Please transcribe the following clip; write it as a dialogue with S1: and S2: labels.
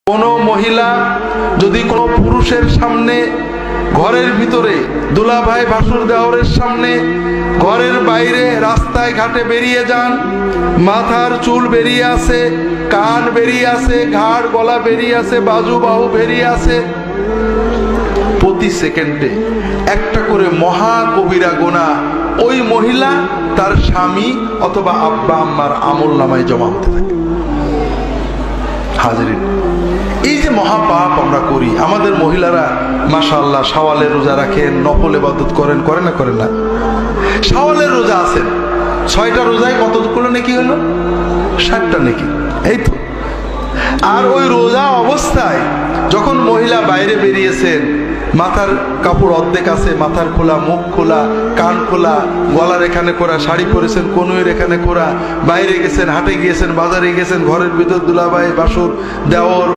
S1: কোনো মহিলা যদি কোনো পুরুষের সামনে, ঘরের ভিতরে দুলাভাই ভাসুর দেওরের সামনে, ঘরের বাইরে রাস্তায় ঘাটে বেরিয়ে যান, মাথার চুল বেরিয়ে আসে, কান বেরিয়ে আসে, ঘাড় গলা বেরিয়ে আসে, বাজু বাহু বেরিয়ে আসে, প্রতি সেকেন্ডে একটা করে মহা কবিরা গুনাহ ওই মহিলা তার স্বামী অথবা আব্বা আম্মার আমল নামায় জমা হতে থাকে। হাজিরিন, এই যে মহাপাপ আমরা করি, আমাদের মহিলারা মাশাআল্লাহ শাওয়ালের রোজা রাখেন, নফল ইবাদত করেন, করে না করেন না? শাওয়ালের রোজা আছেন, 6টা রোজায় কতগুলো নেকি হলো? 60টা নেকি, এই তো। আর ওই রোজা অবস্থায় যখন মহিলা বাইরে বেরিয়েছেন, মাথার কাপড় অর্ধেক আছে, মাথার খোলা, মুখ খোলা, কান খোলা, গলার এখানে করা, শাড়ি পরেছেন, কনুইয়ের এখানে করা, বাইরে গেছেন, হাটে গিয়েছেন, বাজারে গেছেন, ঘরের ভিতর দুলাভাই ভাসুর দেওর